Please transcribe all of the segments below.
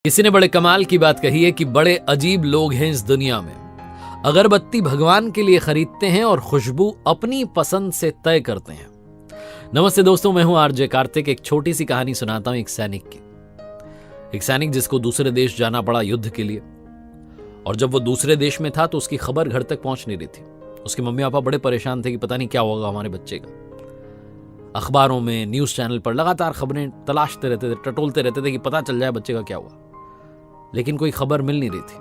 किसी ने बड़े कमाल की बात कही है कि बड़े अजीब लोग हैं इस दुनिया में। अगरबत्ती भगवान के लिए खरीदते हैं और खुशबू अपनी पसंद से तय करते हैं। नमस्ते दोस्तों, मैं हूं आरजे कार्तिक। एक छोटी सी कहानी सुनाता हूं एक सैनिक की। एक सैनिक जिसको दूसरे देश जाना पड़ा युद्ध के लिए, और जब वो दूसरे देश में था तो उसकी खबर घर तक पहुंच नहीं रही थी। उसके मम्मी पापा बड़े परेशान थे कि पता नहीं क्या होगा हमारे बच्चे का। अखबारों में, न्यूज चैनल पर लगातार खबरें तलाशते रहते थे, टटोलते रहते थे कि पता चल जाए बच्चे का क्या हुआ, लेकिन कोई खबर मिल नहीं रही थी।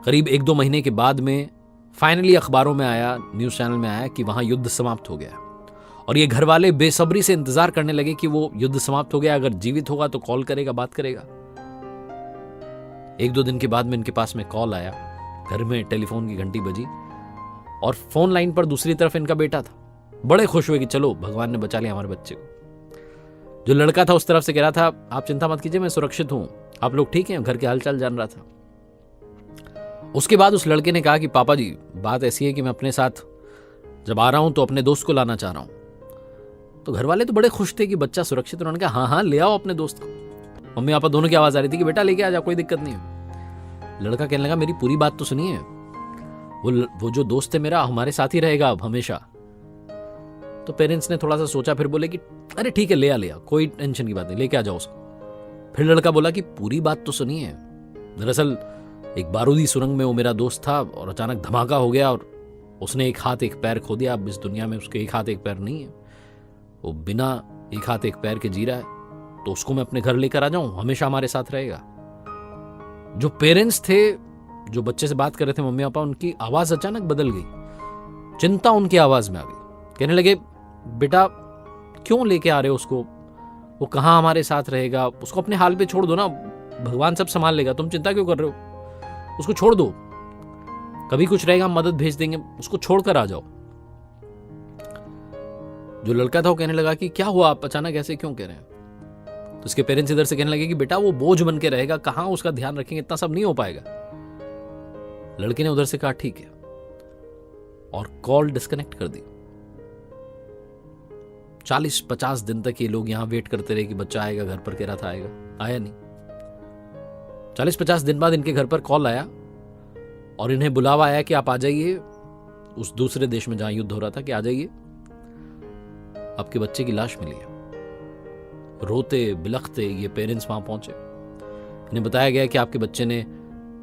करीब 1-2 महीने के बाद में फाइनली अखबारों में आया, न्यूज चैनल में आया कि वहां युद्ध समाप्त हो गया। और ये घर वाले बेसब्री से इंतजार करने लगे कि वो युद्ध समाप्त हो गया, अगर जीवित होगा तो कॉल करेगा, बात करेगा। 1-2 दिन के बाद में इनके पास में कॉल आया, घर में टेलीफोन की घंटी बजी और फोन लाइन पर दूसरी तरफ इनका बेटा था। बड़े खुश हुए कि चलो भगवान ने बचा लिया हमारे बच्चे को। जो लड़का था उस तरफ से कह रहा था, आप चिंता मत कीजिए, मैं सुरक्षित हूं, आप लोग ठीक हैं, घर के हालचाल जान रहा था। उसके बाद उस लड़के ने कहा कि पापा जी, बात ऐसी है कि मैं अपने साथ जब आ रहा हूं तो अपने दोस्त को लाना चाह रहा हूं। तो घर वाले तो बड़े खुश थे कि बच्चा सुरक्षित। उन्होंने कहा हाँ हाँ ले आओ अपने दोस्त को। मम्मी पापा दोनों की आवाज आ रही थी कि बेटा लेके आ जा, कोई दिक्कत नहीं है। लड़का कहने लगा मेरी पूरी बात तो सुनिए, वो जो दोस्त है मेरा हमारे साथ ही रहेगा अब हमेशा। तो पेरेंट्स ने थोड़ा सा सोचा, फिर बोले कि अरे ठीक है, ले आ, कोई टेंशन की बात नहीं, लेके आ जाओ उसको। फिर लड़का बोला कि पूरी बात तो सुनिए, दरअसल एक बारूदी सुरंग में वो मेरा दोस्त था और अचानक धमाका हो गया और उसने एक हाथ एक पैर खो दिया। अब इस दुनिया में उसके एक हाथ एक पैर नहीं है, वो बिना एक हाथ एक पैर के जी रहा है। तो उसको मैं अपने घर लेकर आ जाऊं, हमेशा हमारे साथ रहेगा। जो पेरेंट्स थे, जो बच्चे से बात कर रहे थे मम्मी पापा, उनकी आवाज अचानक बदल गई। चिंता उनकी आवाज में आ गई। कहने लगे बेटा क्यों लेके आ रहे हो उसको, वो कहाँ हमारे साथ रहेगा, उसको अपने हाल पे छोड़ दो ना, भगवान सब संभाल लेगा, तुम चिंता क्यों कर रहे हो, उसको छोड़ दो, कभी कुछ रहेगा मदद भेज देंगे, उसको छोड़कर आ जाओ। जो लड़का था वो कहने लगा कि क्या हुआ, आप अचानक ऐसे क्यों कह रहे हैं। तो उसके पेरेंट्स इधर से कहने लगे कि बेटा वो बोझ बन के रहेगा, कहाँ उसका ध्यान रखेंगे, इतना सब नहीं हो पाएगा। लड़के ने उधर से कहा ठीक है, और कॉल डिस्कनेक्ट कर दी। 40-50 दिन तक ये लोग यहां वेट करते रहे कि बच्चा आएगा, घर पर कह रहा था आएगा, आया नहीं। 40-50 दिन बाद इनके घर पर कॉल आया और इन्हें बुलावा आया कि आप आ जाइए उस दूसरे देश में जहां युद्ध हो रहा था, कि आ जाइए, आपके बच्चे की लाश मिली है। रोते बिलखते ये पेरेंट्स वहां पहुंचे। इन्हें बताया गया कि आपके बच्चे ने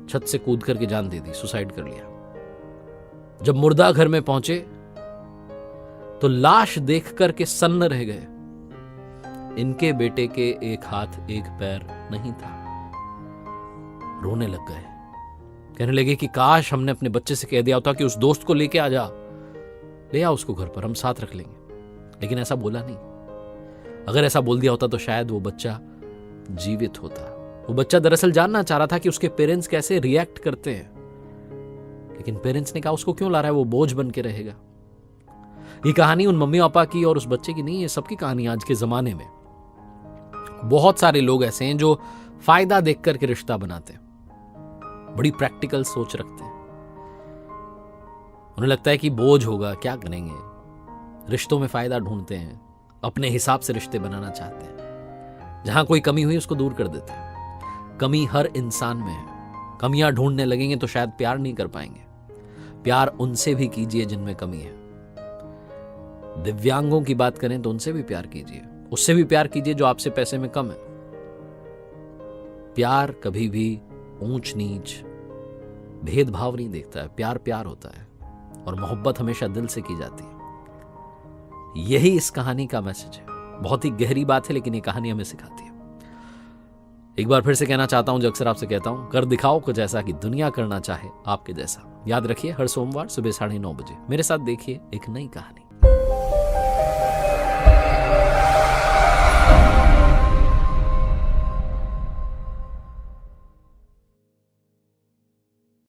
छत से कूद करके जान दे दी, सुसाइड कर लिया। जब मुर्दा घर में पहुंचे तो लाश देख करके सन्न रह गए। इनके बेटे के एक हाथ एक पैर नहीं था। रोने लग गए, कहने लगे कि काश हमने अपने बच्चे से कह दिया होता कि उस दोस्त को लेके आ जा, ले आ उसको घर पर, हम साथ रख लेंगे। लेकिन ऐसा बोला नहीं। अगर ऐसा बोल दिया होता तो शायद वो बच्चा जीवित होता। वो बच्चा दरअसल जानना चाह रहा था कि उसके पेरेंट्स कैसे रिएक्ट करते हैं, लेकिन पेरेंट्स ने कहा उसको क्यों ला रहा है, वो बोझ बन के रहेगा। ये कहानी उन मम्मी पापा की और उस बच्चे की नहीं है, सबकी कहानी। आज के जमाने में बहुत सारे लोग ऐसे हैं जो फायदा देख करके रिश्ता बनाते हैं, बड़ी प्रैक्टिकल सोच रखते हैं। उन्हें लगता है कि बोझ होगा, क्या करेंगे, रिश्तों में फायदा ढूंढते हैं, अपने हिसाब से रिश्ते बनाना चाहते हैं। जहां कोई कमी हुई उसको दूर कर देते हैं। कमी हर इंसान में है। कमियां ढूंढने लगेंगे तो शायद प्यार नहीं कर पाएंगे। प्यार उनसे भी कीजिए जिनमें कमी है। दिव्यांगों की बात करें तो उनसे भी प्यार कीजिए, उससे भी प्यार कीजिए जो आपसे पैसे में कम है। प्यार कभी भी ऊंच नीच भेदभाव नहीं देखता है। प्यार प्यार होता है और मोहब्बत हमेशा दिल से की जाती है। यही इस कहानी का मैसेज है। बहुत ही गहरी बात है, लेकिन ये कहानी हमें सिखाती है। एक बार फिर से कहना चाहता हूं, जो अक्सर आपसे कहता हूं, कर दिखाओ कुछ ऐसा कि दुनिया करना चाहे आपके जैसा। याद रखिए, हर सोमवार सुबह 9:30 बजे मेरे साथ देखिए एक नई कहानी।